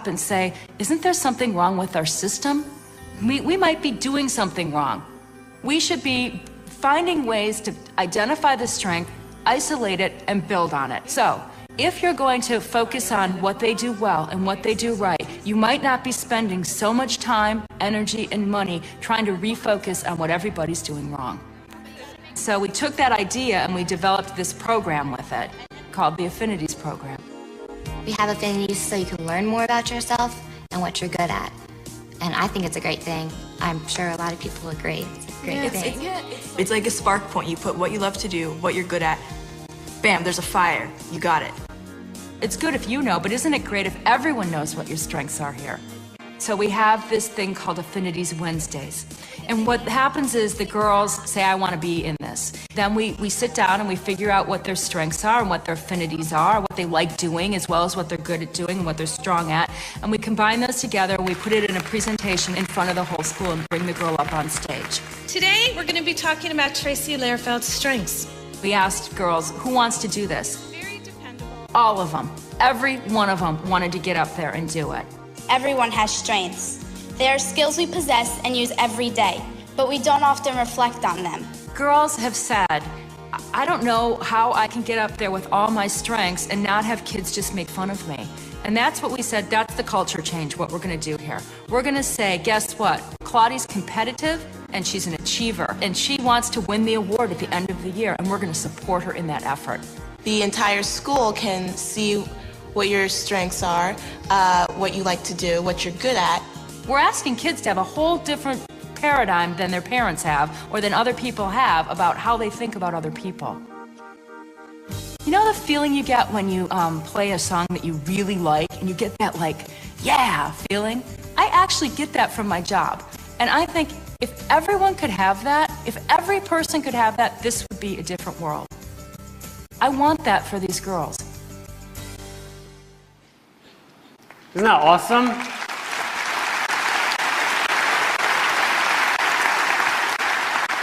and say, isn't there something wrong with our system? We might be doing something wrong. We should be finding ways to identify the strength, isolate it, and build on it. So, if you're going to focus on what they do well and what they do right, you might not be spending so much time, energy, and money trying to refocus on what everybody's doing wrong. So we took that idea and we developed this program with it, called the Affinities Program. We have affinities so you can learn more about yourself and what you're good at. And I think it's a great thing. I'm sure a lot of people agree. It's a great thing. It's like a spark point. You put what you love to do, what you're good at. Bam, there's a fire. You got it. It's good if you know, but isn't it great if everyone knows what your strengths are here? So we have this thing called Affinities Wednesdays. And what happens is the girls say, I want to be in this. Then we sit down and we figure out what their strengths are and what their affinities are, what they like doing, as well as what they're good at doing and what they're strong at. And we combine those together and we put it in a presentation in front of the whole school and bring the girl up on stage. Today, we're going to be talking about Tracy Lehrfeld's strengths. We asked girls, who wants to do this? Very dependable. All of them. Every one of them wanted to get up there and do it. Everyone has strengths. They are skills we possess and use every day, but we don't often reflect on them. Girls have said, I don't know how I can get up there with all my strengths and not have kids just make fun of me. And that's what we said, that's the culture change, what we're going to do here. We're going to say, guess what? Claudia's competitive and she's an achiever, and she wants to win the award at the end of the year, and we're going to support her in that effort. The entire school can see what your strengths are, what you like to do, what you're good at. We're asking kids to have a whole different paradigm than their parents have or than other people have about how they think about other people. You know the feeling you get when you play a song that you really like and you get that like, yeah feeling? I actually get that from my job. And I think if everyone could have that, if every person could have that, this would be a different world. I want that for these girls. Isn't that awesome?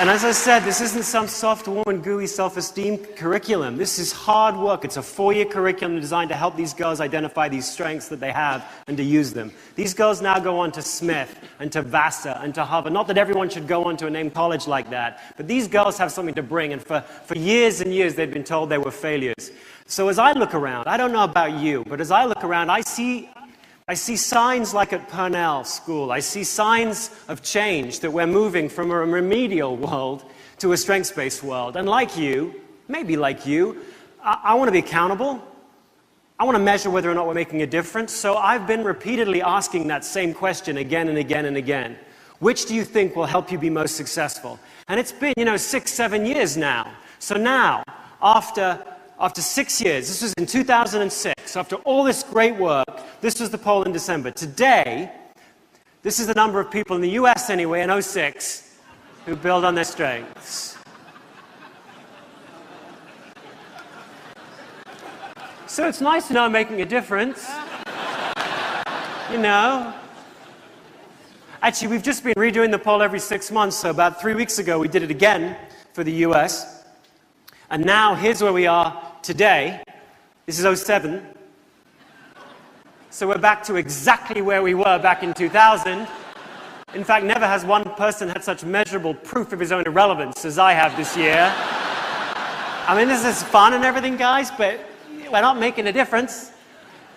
And as I said, this isn't some soft, warm, and gooey self-esteem curriculum. This is hard work. It's a 4-year curriculum designed to help these girls identify these strengths that they have and to use them. These girls now go on to Smith and to Vassar and to Harvard. Not that everyone should go on to a named college like that, but these girls have something to bring, and for years and years they've been told they were failures. So as I look around, I don't know about you, but as I look around, I see signs like at Purnell School. I see signs of change, that we're moving from a remedial world to a strengths-based world. And like you, maybe like you, I want to be accountable. I want to measure whether or not we're making a difference. So I've been repeatedly asking that same question again and again and again. Which do you think will help you be most successful? And it's been, 6, 7 years now. So now, after 6 years, this was in 2006, after all this great work, this was the poll in December. Today, this is the number of people in the US anyway, in 06, who build on their strengths. So it's nice to know I'm making a difference. Actually, we've just been redoing the poll every 6 months, so about 3 weeks ago we did it again for the US. And now, here's where we are today. This is 07. So we're back to exactly where we were back in 2000. In fact, never has one person had such measurable proof of his own irrelevance as I have this year. I mean, this is fun and everything, guys, but we're not making a difference.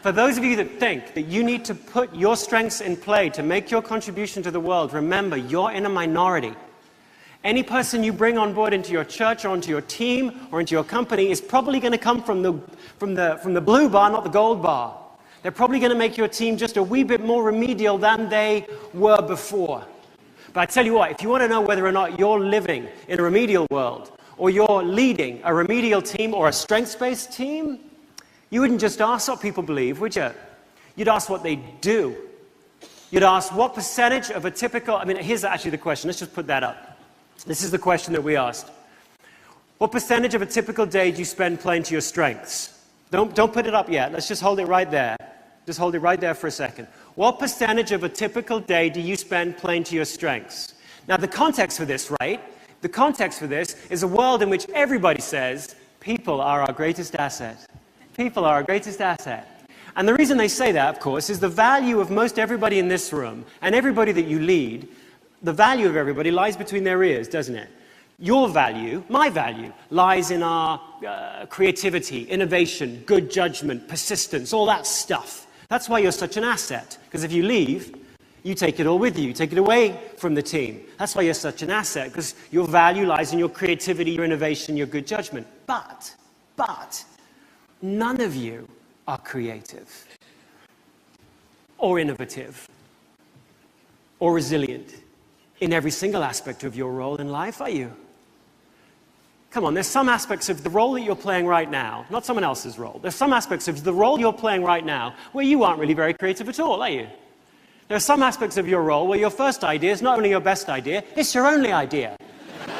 For those of you that think that you need to put your strengths in play to make your contribution to the world, remember, you're in a minority. Any person you bring on board into your church or onto your team or into your company is probably going to come from the blue bar, not the gold bar. They're probably going to make your team just a wee bit more remedial than they were before. But I tell you what, if you want to know whether or not you're living in a remedial world or you're leading a remedial team or a strengths-based team, you wouldn't just ask what people believe, would you? You'd ask what they do. You'd ask what percentage of a typical, here's actually the question. Let's just put that up. This is the question that we asked. What percentage of a typical day do you spend playing to your strengths? Don't put it up yet. Let's just hold it right there. Just hold it right there for a second. What percentage of a typical day do you spend playing to your strengths? Now, the context for this, right? The context for this is a world in which everybody says, people are our greatest asset. People are our greatest asset. And the reason they say that, of course, is the value of most everybody in this room and everybody that you lead, the value of everybody lies between their ears, doesn't it? Your value, my value, lies in our creativity, innovation, good judgment, persistence, all that stuff. That's why you're such an asset, because if you leave, you take it all with you. You take it away from the team. That's why you're such an asset, because your value lies in your creativity, your innovation, your good judgment. But, none of you are creative, or innovative, or resilient in every single aspect of your role in life, are you? Come on, there's some aspects of the role that you're playing right now, not someone else's role. There's some aspects of the role you're playing right now where you aren't really very creative at all, are you? There are some aspects of your role where your first idea is not only your best idea, it's your only idea.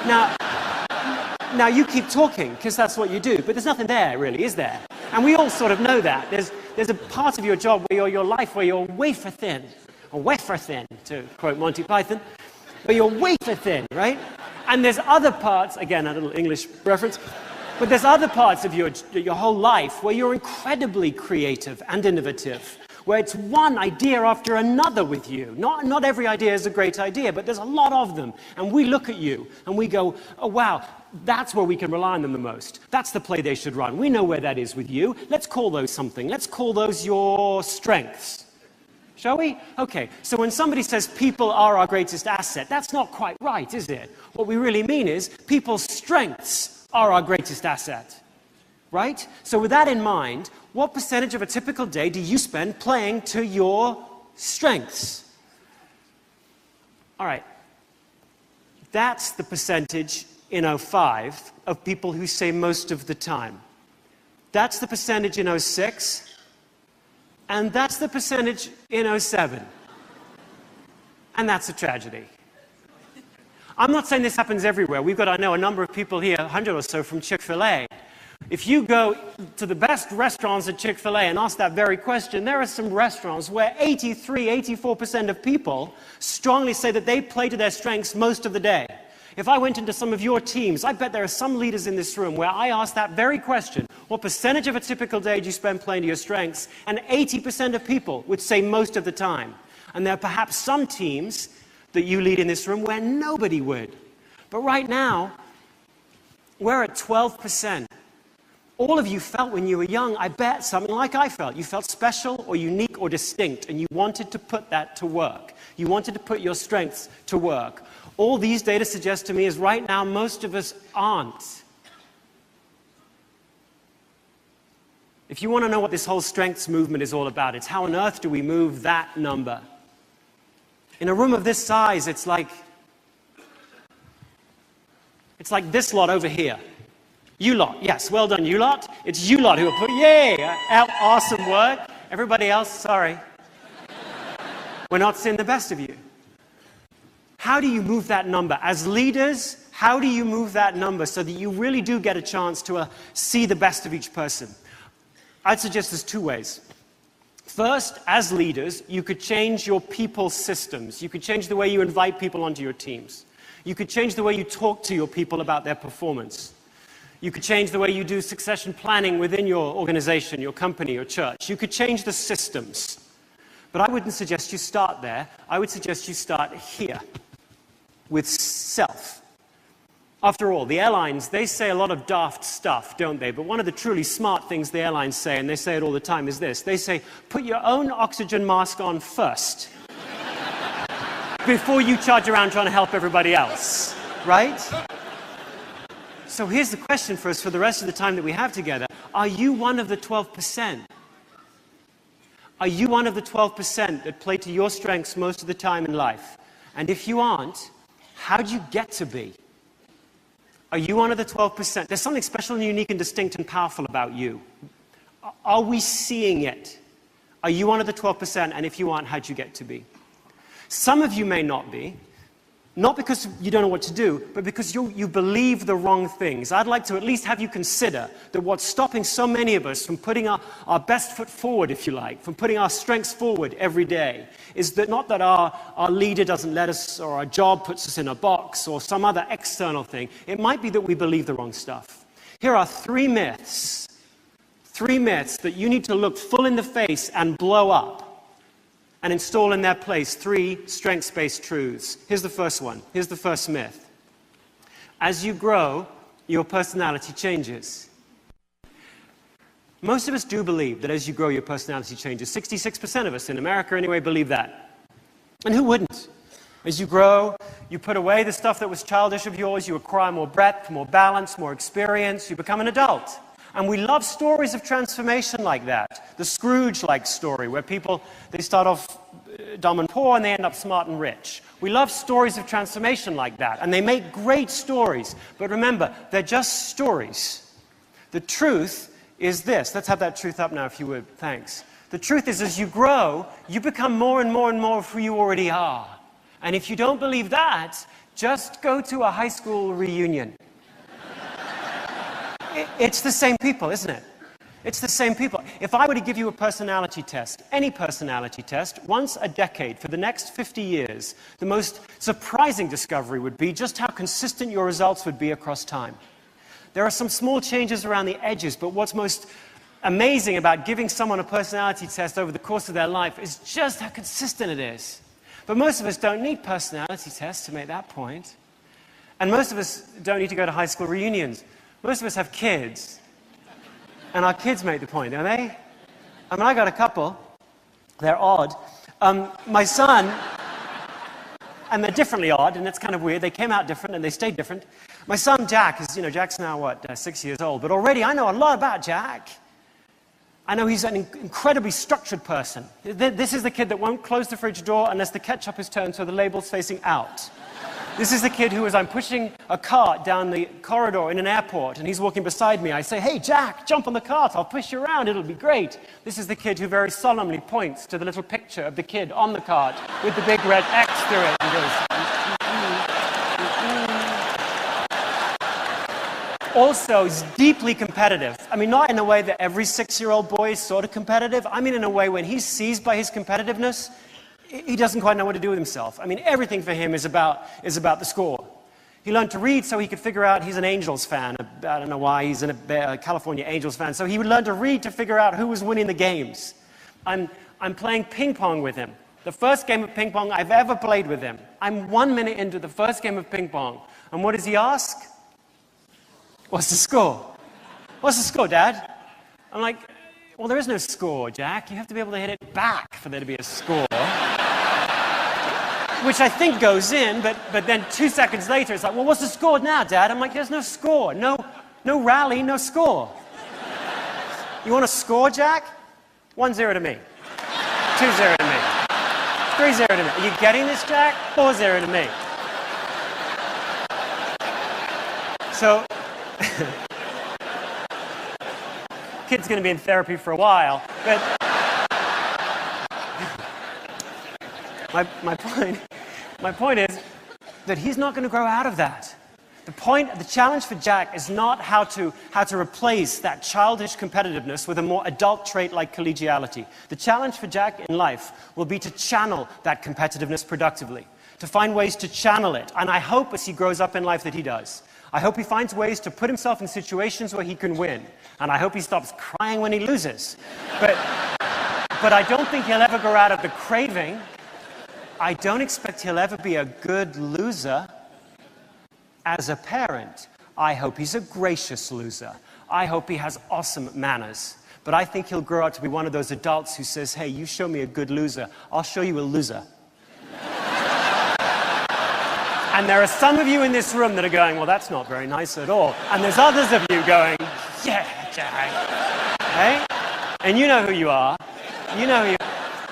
Now you keep talking, because that's what you do, but there's nothing there, really, is there? And we all sort of know that. There's a part of your job where your life where you're wafer thin, or wafer thin, to quote Monty Python, where you're wafer thin, right? And there's other parts, again, a little English reference, but there's other parts of your whole life where you're incredibly creative and innovative, where it's one idea after another with you. Not every idea is a great idea, but there's a lot of them. And we look at you and we go, oh, wow, that's where we can rely on them the most. That's the play they should run. We know where that is with you. Let's call those something. Let's call those your strengths. Shall we? Okay, so when somebody says people are our greatest asset, that's not quite right, is it? What we really mean is people's strengths are our greatest asset. Right? So with that in mind, what percentage of a typical day do you spend playing to your strengths? All right. That's the percentage in 05 of people who say most of the time. That's the percentage in 06. And that's the percentage in 07. And that's a tragedy. I'm not saying this happens everywhere. We've got, I know, a number of people here, 100 or so, from Chick-fil-A. If you go to the best restaurants at Chick-fil-A and ask that very question, there are some restaurants where 83, 84% of people strongly say that they play to their strengths most of the day. If I went into some of your teams, I bet there are some leaders in this room where I ask that very question, what percentage of a typical day do you spend playing to your strengths? And 80% of people would say most of the time. And there are perhaps some teams that you lead in this room where nobody would. But right now, we're at 12%. All of you felt when you were young, I bet, something like I felt. You felt special or unique or distinct, and you wanted to put that to work. You wanted to put your strengths to work. All these data suggest to me is right now, most of us aren't. If you want to know what this whole strengths movement is all about, it's how on earth do we move that number? In a room of this size, it's like this lot over here. You lot, yes, well done, you lot. It's you lot who are awesome work. Everybody else, sorry. We're not seeing the best of you. How do you move that number? As leaders, how do you move that number so that you really do get a chance to see the best of each person? I'd suggest there's two ways. First, as leaders, you could change your people systems. You could change the way you invite people onto your teams. You could change the way you talk to your people about their performance. You could change the way you do succession planning within your organization, your company, your church. You could change the systems. But I wouldn't suggest you start there. I would suggest you start here with self. After all, the airlines, they say a lot of daft stuff, don't they? But one of the truly smart things the airlines say, and they say it all the time, is this. They say, put your own oxygen mask on first before you charge around trying to help everybody else, right? So here's the question for us for the rest of the time that we have together. Are you one of the 12%? Are you one of the 12% that play to your strengths most of the time in life? And if you aren't, how'd you get to be? Are you one of the 12%? There's something special and unique and distinct and powerful about you. Are we seeing it? Are you one of the 12%? And if you aren't, how'd you get to be? Some of you may not be. Not because you don't know what to do, but because you believe the wrong things. I'd like to at least have you consider that what's stopping so many of us from putting our best foot forward, if you like, from putting our strengths forward every day, is that not that our leader doesn't let us, or our job puts us in a box, or some other external thing. It might be that we believe the wrong stuff. Here are 3 myths 3 myths that you need to look full in the face and blow up and install in their place 3 strengths-based truths. Here's the first one. Here's the first myth. As you grow, your personality changes. Most of us do believe that as you grow, your personality changes. 66% of us in America, anyway, believe that. And who wouldn't? As you grow, you put away the stuff that was childish of yours, you acquire more breadth, more balance, more experience, you become an adult. And we love stories of transformation like that. The Scrooge-like story, where people, they start off dumb and poor and they end up smart and rich. We love stories of transformation like that, and they make great stories. But remember, they're just stories. The truth is this. Let's have that truth up now, if you would. Thanks. The truth is, as you grow, you become more and more and more of who you already are. And if you don't believe that, just go to a high school reunion. It's the same people, isn't it? It's the same people. If I were to give you a personality test, any personality test, once a decade for the next 50 years, the most surprising discovery would be just how consistent your results would be across time. There are some small changes around the edges, but what's most amazing about giving someone a personality test over the course of their life is just how consistent it is. But most of us don't need personality tests to make that point. And most of us don't need to go to high school reunions. Most of us have kids. And our kids make the point, don't they? I mean, I got a couple. They're odd. My son, and they're differently odd, and it's kind of weird. They came out different, and they stayed different. My son, Jack, is, Jack's now, 6 years old. But already I know a lot about Jack. I know he's an incredibly structured person. This is the kid that won't close the fridge door unless the ketchup is turned so the label's facing out. This is the kid who, as I'm pushing a cart down the corridor in an airport, and he's walking beside me, I say, "Hey, Jack, jump on the cart. I'll push you around. It'll be great." This is the kid who very solemnly points to the little picture of the kid on the cart with the big red X through it and goes, Also, he's deeply competitive. I mean, not in a way that every 6-year-old boy is sort of competitive. I mean in a way when he's seized by his competitiveness, he doesn't quite know what to do with himself. I mean, everything for him is about the score. He learned to read so he could figure out he's an Angels fan. I don't know why, he's a California Angels fan. So he would learn to read to figure out who was winning the games. I'm playing ping pong with him. The first game of ping pong I've ever played with him. I'm 1 minute into the first game of ping pong. And what does he ask? "What's the score?" "What's the score, Dad?" I'm like, "Well, there is no score, Jack. You have to be able to hit it back for there to be a score." Which I think goes in, but then 2 seconds later, it's like, "Well, what's the score now, Dad?" I'm like, "There's no score. No rally, no score." "You want a score, Jack?" 1-0 to me. 2-0 to me. 3-0 to me. Are you getting this, Jack? 4-0 to me. So, kid's going to be in therapy for a while, but my point is that he's not going to grow out of that. The challenge for Jack is not how to replace that childish competitiveness with a more adult trait like collegiality. The challenge for Jack in life will be to channel that competitiveness productively, to find ways to channel it. And I hope as he grows up in life that he does. I hope he finds ways to put himself in situations where he can win. And I hope he stops crying when he loses. But I don't think he'll ever grow out of the craving. I don't expect he'll ever be a good loser. As a parent, I hope he's a gracious loser. I hope he has awesome manners. But I think he'll grow up to be one of those adults who says, "Hey, you show me a good loser, I'll show you a loser." And there are some of you in this room that are going, "Well, that's not very nice at all." And there's others of you going, "Yeah, Jack." Hey? And you know who you are. You know who you are.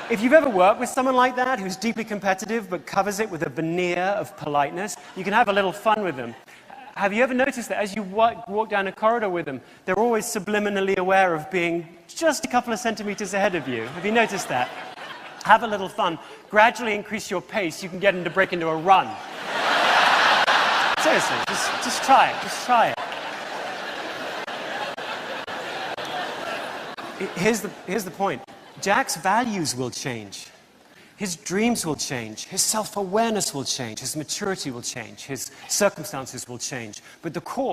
If you've ever worked with someone like that, who's deeply competitive but covers it with a veneer of politeness, you can have a little fun with them. Have you ever noticed that as you walk down a corridor with them, they're always subliminally aware of being just a couple of centimeters ahead of you? Have you noticed that? Have a little fun. Gradually increase your pace. You can get them to break into a run. Seriously, just try it. Just try it. Here's the point. Jack's values will change. His dreams will change. His self-awareness will change. His maturity will change. His circumstances will change. But the core